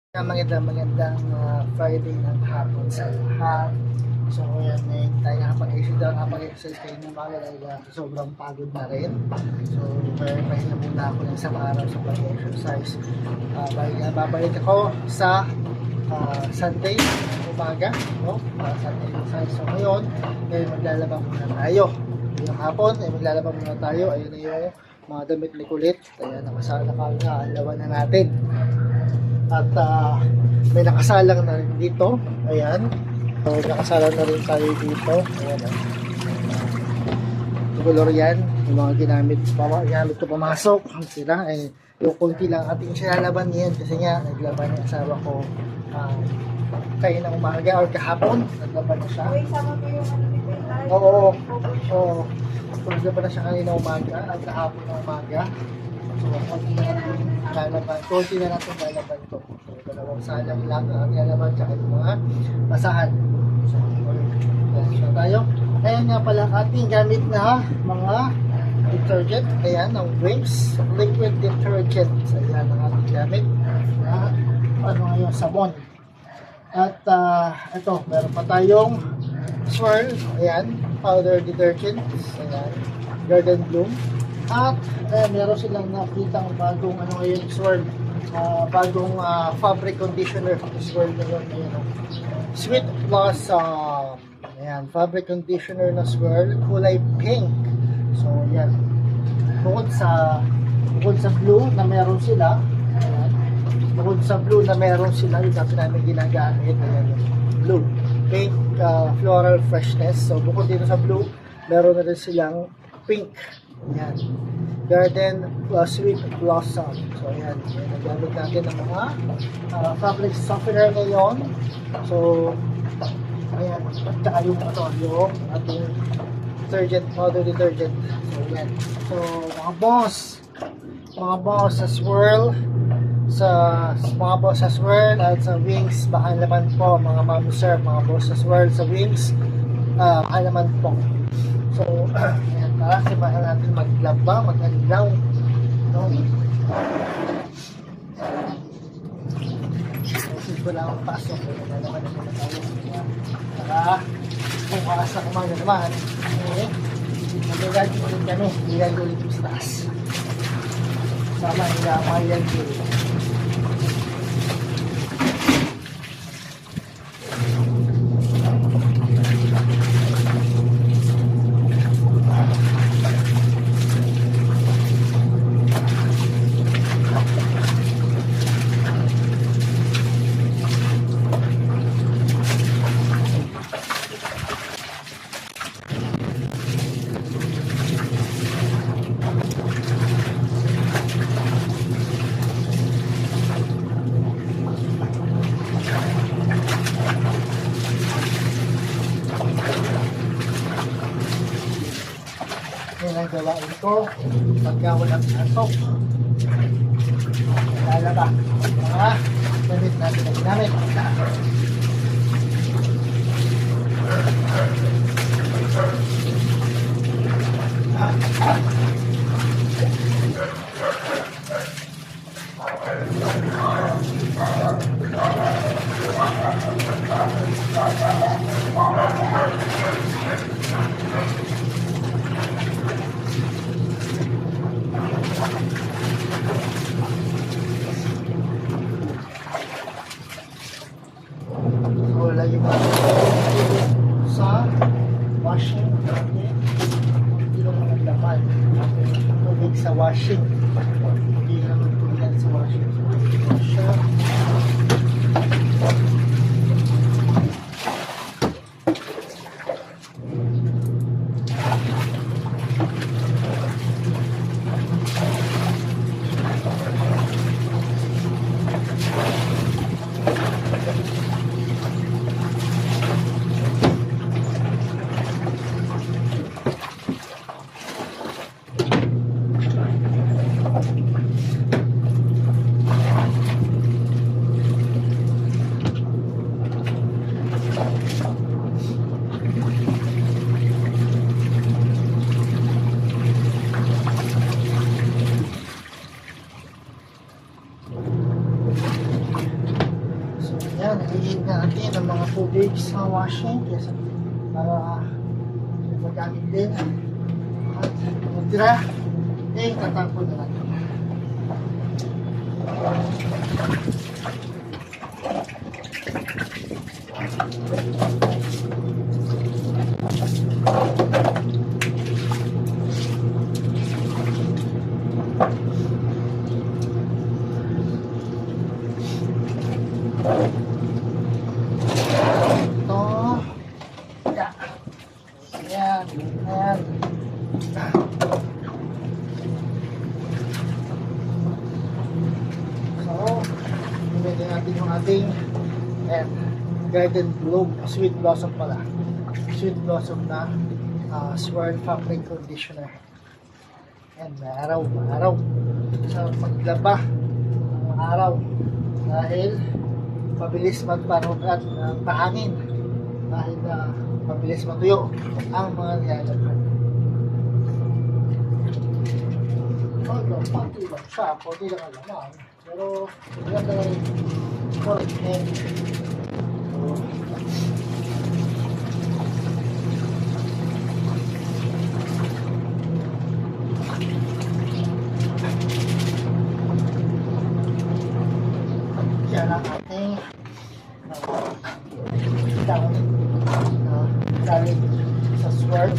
Magandang Friday ng hapon sa lahat. So, yan tayo nakapag-exercise kayo ng mga dahil sobrang pagod na rin. So, pahinga muna ako ng isang araw sa pag-exercise. Babalik ako sa Sunday umaga, no? Sunday exercise. So, ngayon maglalaba muna tayo. Yung hapon, maglalaba muna tayo. Ayun na yung mga damit ni Kulit. Ayan, nakalawan na natin. At may nakasalang na rin dito. Ayan. So, nakasalang na rin tayo dito. Ayan. Color yan. Yung mga ginamit ko pumasok. Sila ay yung kunti lang ating sinalaban yan. Kasi nga, naglaban yung asawa ko kayo ng umaga or kahapon. Naglaban na siya. Oo. Oo. Naglaban na siya kanina umaga at kahapon ng umaga. So, konti na natin lalaban ito. So, dalawang salang lang ang lalaban tsaka yung mga basahan. So, na tayo. Ayan nga pala ating gamit na mga detergent. Ayan, ang Wings liquid detergent. Ayan ang ating gamit na ngayon, sabon. At ito, meron pa tayong swirl. Ayan, powder detergent. Ayan, Garden Bloom. At meron silang nakitang bagong swirl, bagong fabric conditioner. Swirl na yun, Sweet Blossom. Ayan, fabric conditioner na swirl, kulay pink. So, yan. Bukod sa blue na meron sila, ayan, bukod sa blue na meron sila, yung dati namin ginagamit, ayan, blue, pink, floral freshness. So, bukod dito sa blue, meron na rin silang pink. Ayan. Garden Sweet Blossom. So, ayan. Nagamit natin ng mga fabric softener ngayon. So, ayan. At saka yung ating detergent, powder detergent. So, ayan. So, mga boss sa swirl, at sa Wings, baka naman po, mga mami sir, mga boss sa swirl, sa Wings, baka naman po. So, ayan. Kasi mahal natin maglaba, mag-alaw. No? Kasi wala akong pasok. Wala naman naman tayo. Saka, kung kaasa kumaga naman, magagagin ulit kami. Magagagin ulit yung sa taas. Sama nila ang mayan dito. Yan ang gawain ko pagka walang pasok. Lalaba mga gamit natin na ginamit. Wala yung sa washing natin. Hindi naman naglaman. Tubig sa washing. Hindi naman tubig sa washing. Yan, nililid natin ang mga tubig sa washing kesa para magamit din. At matira, eh, tatapon na natin. Garden Bloom, Sweet Blossom pala. Sweet Blossom na Swirl Fabric Conditioner. Yan, maaraw sa paglaba ng araw dahil mabilis magpanong at pahangin dahil mabilis matuyo ang mga nilalagyan. Pati lang siya, pati lang ang laman, pero maganda na rin yan ang ating galing sa swirl.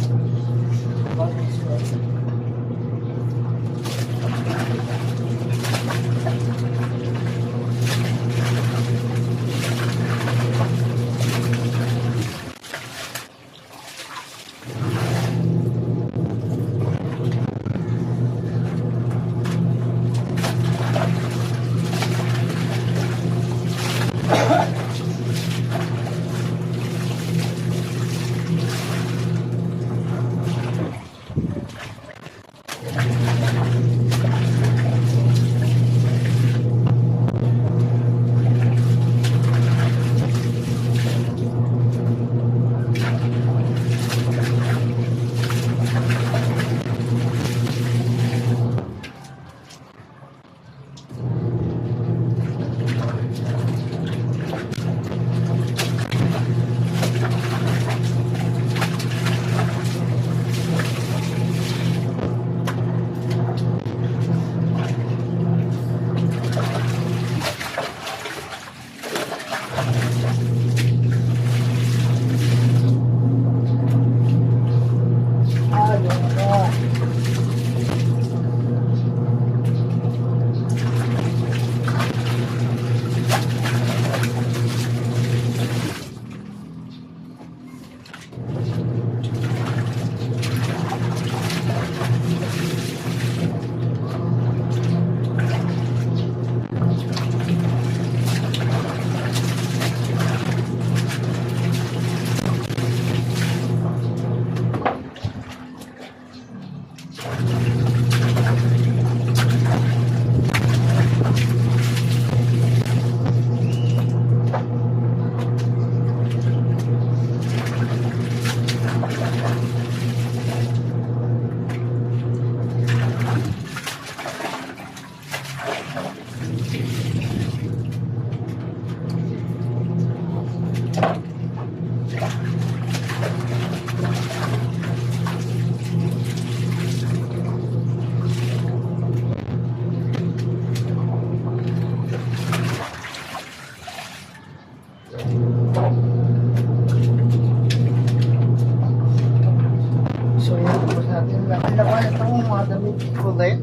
ulit.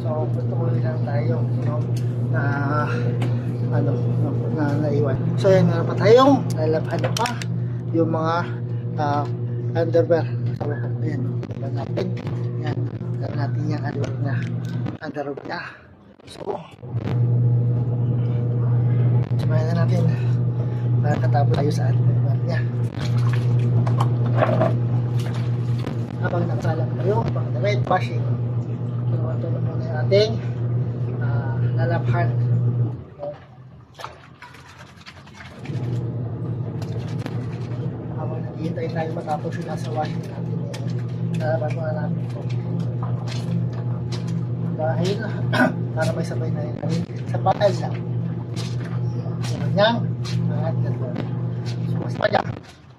So, patuloy lang tayo, no, na naiwan. So, yan, meron pa tayong lalabhan na pa yung mga underwear. So, ayan, ilan natin. Yan, ilan natin yung underwear na. So, sabayan na natin para katapos tayo sa underwear niya. Habang nagsalang tayo, habang na-red washing, ito na muna yung ating lalabhan. Habang naghihintay tayo matapos yung nasa washing natin, lalaban muna natin ito. Dahil para may sabay na rin sa bakal lang. Yung kanyang hanggang doon. So, mas pala,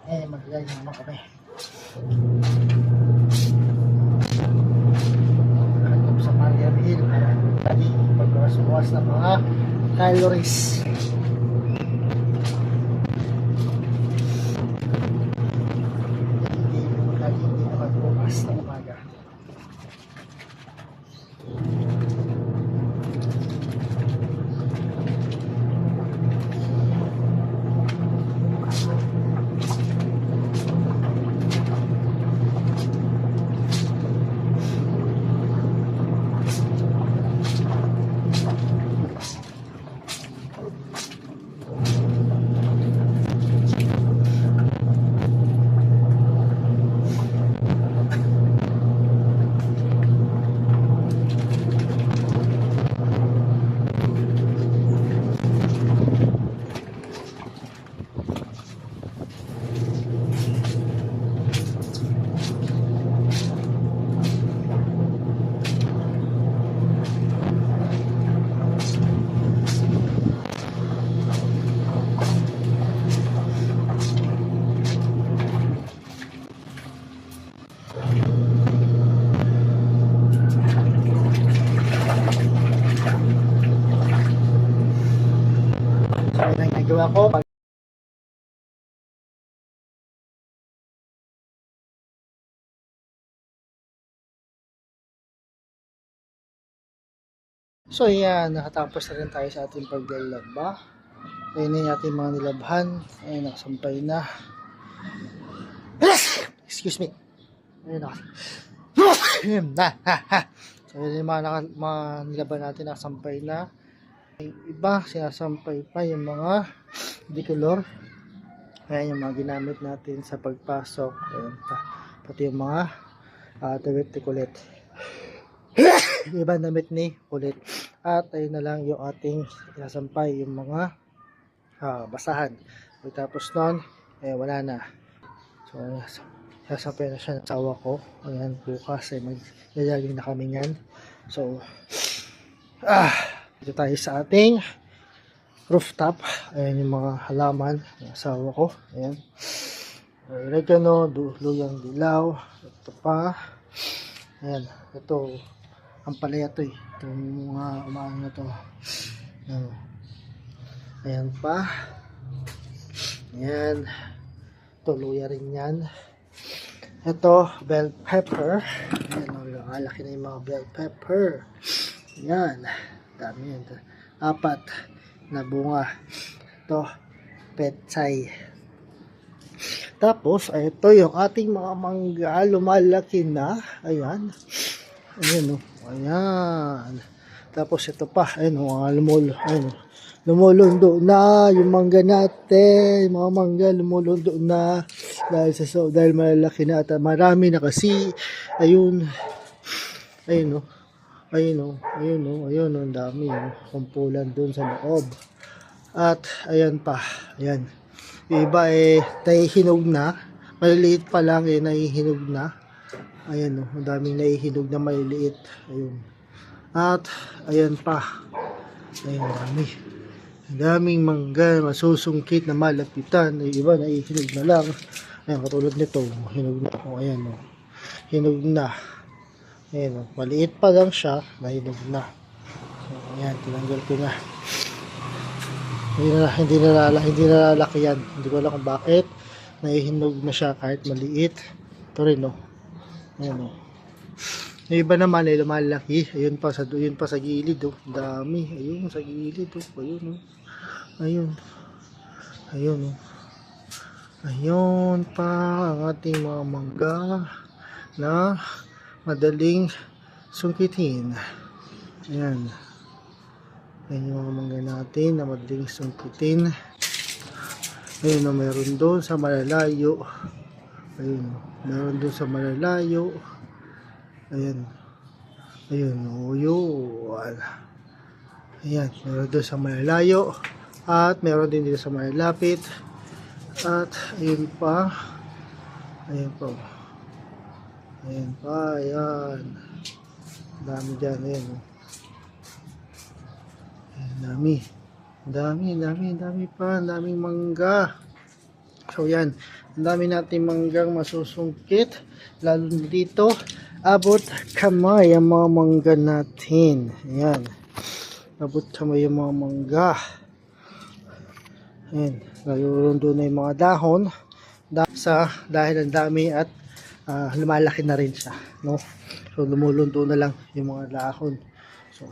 maglagay naman kami. Hanggang sa Mariam Hill para tali pagbawas ng mga calories. Hindi naman bukas na umaga. So, yun ang nagawa ko. So, yan. Nakatapos na rin tayo sa ating paglalaba. Ayun na yung ating mga nilabhan. Ayun, nakasampay na. Excuse me. Ayun na. So, yun yung mga nilaban natin. Nakasampay na. Yung iba, sinasampay pa yung mga dicolor. Ayan yung mga ginamit natin sa pagpasok. Ayan, pati yung mga damit ni Kulit. Iba damit ni Kulit. At ayun na lang yung ating sinasampay, yung mga basahan. Pagkatapos nun, wala na. So, sasampay na siya ng asawa ko. Ayan, bukas ay mag-jogging na kami yan. So, dito tayo sa ating rooftop. Ayan yung mga halaman ng asawa ko. Ayan. Oregano, luyang dilaw. Ito pa. Ayan. Ito. Ang palaya ito eh. Itong mga umaano na ito. Ayan. Ayan pa. Ayan. Ito luya rin yan. Ito bell pepper. Ayan. Laki na yung mga bell pepper. Ayan. Dami yan. 4 na bunga. Ito, petsay. Tapos, ito yung ating mga mangga. Lumalaki na. Ayan. Ayan o. Ayan. Tapos, ito pa. Ayan o. Ayan o. Lumulundo na yung mangga natin. Mga mangga lumulundo na. Dahil malalaki na. At marami na kasi. Ayun. Ayun o. Ayun o, ang dami o, kumpulan dun sa loob. At, ayan pa, ayan. Yung iba nahihinog na, maliliit pa lang nahihinog na. Ayan o, ang daming nahihinog na maliliit. Ayun. At, ayan pa, ayun, ang daming mangga, masusungkit na malapitan. Yung iba nahihinog na lang. Ayan, katulad nito, hinog na o, ayan o, hinog na. Ayan o, maliit pa lang siya, nahinog na. So, ayan, tinanggal ko na. Hindi na lalaki yan. Hindi ko alam kung bakit. Nahihinog na siya kahit maliit. Ito rin o. Ayan o. Yung iba naman ay lumalaki. Ayun pa sa gilid o. Dami. Ayun sa gilid o. Ayun o. Ayun. Ayun o. Ayun pa ang ating mga mangga na madaling sungkitin. Ayan. Ayan yung mga mangga natin na madaling sungkitin. Ayun o, meron doon sa malalayo. Ayun o, meron doon sa malalayo. Ayan. Ayun o, yun. Ayan, meron doon sa malalayo. At meron din dito sa malalapit. At ayun pa. Ayun pa. Ayan pa, ayan. Dami dyan, ayan. Ayan, dami. Dami pa. Ang daming mangga. So yan, ang dami nating manggang masusungkit. Lalo na dito, abot kamay ang mga mangga natin. Ayan. Abot kamay ang mga mangga. Ayan. Nalulundo na yung mga dahon. Dahil ang dami at lumalaki na rin siya. No? So lumulundo na lang yung mga dahon. So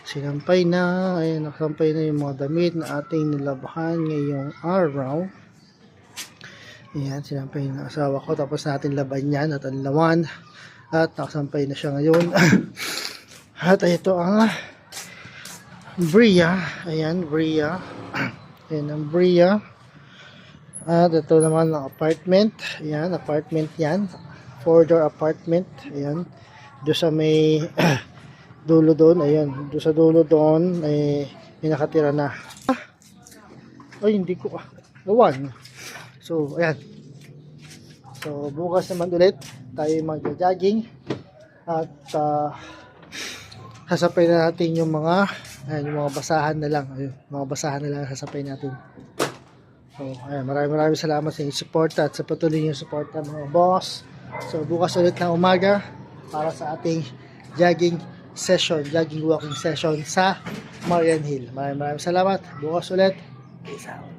sinampay na. Ayan, nakasampay na yung mga damit na ating nilabhan ngayong araw. Ayan, sinampay na asawa ko. Tapos natin laban yan at anlawan. At nakasampay na siya ngayon. At ito ang Bria. Ayan, Bria. Ayan ang Bria. At ito naman ang apartment. Ayan, apartment yan. 4-door apartment. Ayan. Doon sa may dulo doon. Ayan. Doon sa dulo doon ay may nakatira na. Ay, hindi ko. Lawan. So, ayan. So, bukas naman ulit tayo mag-jogging at sasapay na natin yung mga basahan na lang. Ayun, mga basahan na lang sasapay natin. So, ayan, maraming salamat sa inyong support at sa patuloy yung support ng mga boss. So, bukas ulit ng umaga para sa ating jogging walking session sa Marian Hill. Maraming salamat. Bukas ulit. Peace out.